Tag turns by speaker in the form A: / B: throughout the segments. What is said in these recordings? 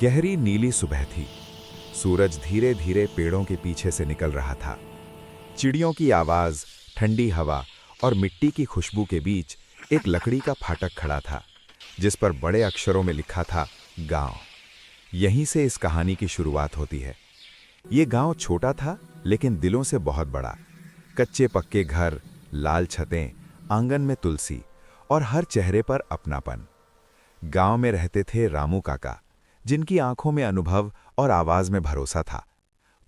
A: गहरी नीली सुबह थी। सूरज धीरे धीरे पेड़ों के पीछे से निकल रहा था। चिड़ियों की आवाज, ठंडी हवा और मिट्टी की खुशबू के बीच एक लकड़ी का फाटक खड़ा था, जिस पर बड़े अक्षरों में लिखा था गांव। यहीं से इस कहानी की शुरुआत होती है। ये गांव छोटा था, लेकिन दिलों से बहुत बड़ा। कच्चे पक्के घर, लाल छतें, आंगन में तुलसी और हर चेहरे पर अपनापन। गांव में रहते थे रामू काका, जिनकी आंखों में अनुभव और आवाज में भरोसा था।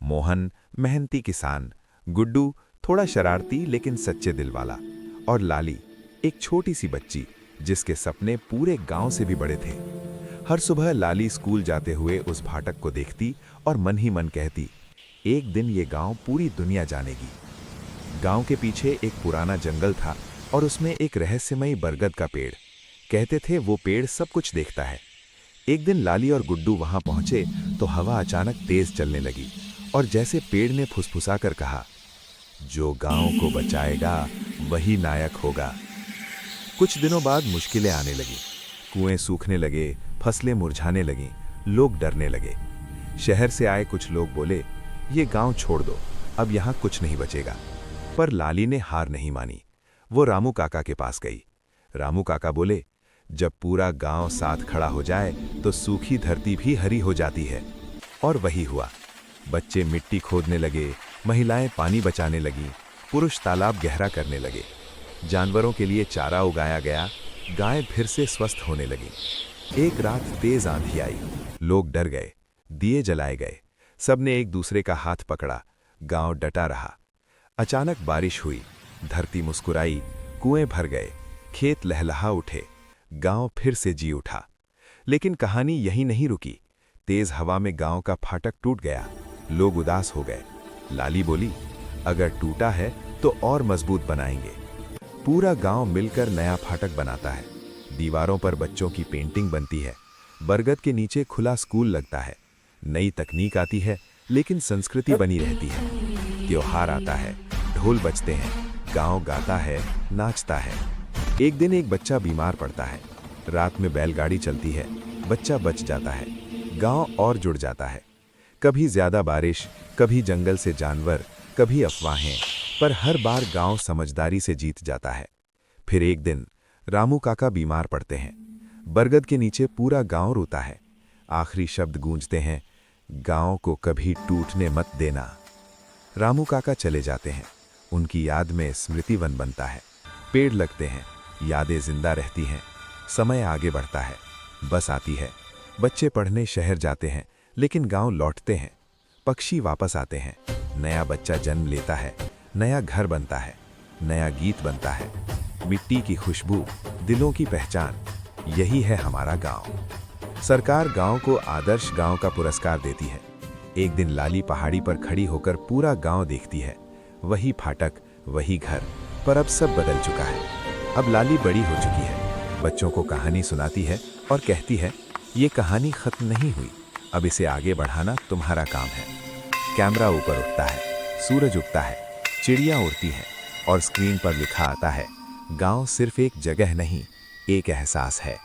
A: मोहन मेहनती किसान, गुड्डू थोड़ा शरारती लेकिन सच्चे दिल वाला, और लाली एक छोटी सी बच्ची जिसके सपने पूरे गांव से भी बड़े थे। हर सुबह लाली स्कूल जाते हुए उस फाटक को देखती और मन ही मन कहती, एक दिन ये गांव पूरी दुनिया जानेगी। गांव के पीछे एक पुराना जंगल था और उसमें एक रहस्यमयी बरगद का पेड़। कहते थे वो पेड़ सब कुछ देखता है। एक दिन लाली और गुड्डू वहां पहुंचे तो हवा अचानक तेज चलने लगी और जैसे पेड़ ने फुसफुसाकर कहा, जो गांव को बचाएगा वही नायक होगा। कुछ दिनों बाद मुश्किलें आने लगी। कुएं सूखने लगे, फसलें मुरझाने लगीं, लोग डरने लगे। शहर से आए कुछ लोग बोले, ये गांव छोड़ दो, अब यहां कुछ नहीं बचेगा। पर लाली ने हार नहीं मानी। वो रामू काका के पास गई। रामू काका बोले, जब पूरा गांव साथ खड़ा हो जाए तो सूखी धरती भी हरी हो जाती है। और वही हुआ। बच्चे मिट्टी खोदने लगे, महिलाएं पानी बचाने लगीं, पुरुष तालाब गहरा करने लगे। जानवरों के लिए चारा उगाया गया, गाय फिर से स्वस्थ होने लगी। एक रात तेज आंधी आई, लोग डर गए, दिए जलाए गए, सबने एक दूसरे का हाथ पकड़ा, गांव डटा रहा। अचानक बारिश हुई, धरती मुस्कुराई, कुएं भर गए, खेत लहलहा उठे, गांव फिर से जी उठा। लेकिन कहानी यहीं नहीं रुकी। तेज हवा में गांव का फाटक टूट गया, लोग उदास हो गए। लाली बोली, अगर टूटा है तो और मजबूत बनाएंगे। पूरा गांव मिलकर नया फाटक बनाता है। दीवारों पर बच्चों की पेंटिंग बनती है, बरगद के नीचे खुला स्कूल लगता है। नई तकनीक आती है, लेकिन संस्कृति बनी रहती है। त्योहार आता है, ढोल बजते हैं, गांव गाता है, नाचता है। एक दिन एक बच्चा बीमार पड़ता है। रात में बैलगाड़ी चलती है, बच्चा बच जाता है, गांव और जुड़ जाता है। कभी ज्यादा बारिश, कभी जंगल से जानवर, कभी अफवाहें, पर हर बार गांव समझदारी से जीत जाता है। फिर एक दिन रामू काका बीमार पड़ते हैं। बरगद के नीचे पूरा गांव रोता है। आखिरी शब्द गूंजते हैं, गांव को कभी टूटने मत देना। रामू काका चले जाते हैं। उनकी याद में स्मृति वन बनता है। पेड़ लगते हैं, यादें जिंदा रहती हैं। समय आगे बढ़ता है, बस आती है। बच्चे पढ़ने शहर जाते हैं, लेकिन गांव लौटते हैं। पक्षी वापस आते हैं, नया बच्चा जन्म लेता है, नया घर बनता है, नया गीत बनता है। मिट्टी की खुशबू, दिलों की पहचान, यही है हमारा गांव। सरकार गांव को आदर्श गांव का पुरस्कार देती है। एक दिन लाली पहाड़ी पर खड़ी होकर पूरा गांव देखती है। वही फाटक, वही घर, पर अब सब बदल चुका है। अब लाली बड़ी हो चुकी है, बच्चों को कहानी सुनाती है और कहती है, ये कहानी खत्म नहीं हुई, अब इसे आगे बढ़ाना तुम्हारा काम है। कैमरा ऊपर उठता है, सूरज उगता है, चिड़ियां उड़ती हैं और स्क्रीन पर लिखा आता है, गांव सिर्फ एक जगह नहीं, एक एहसास है।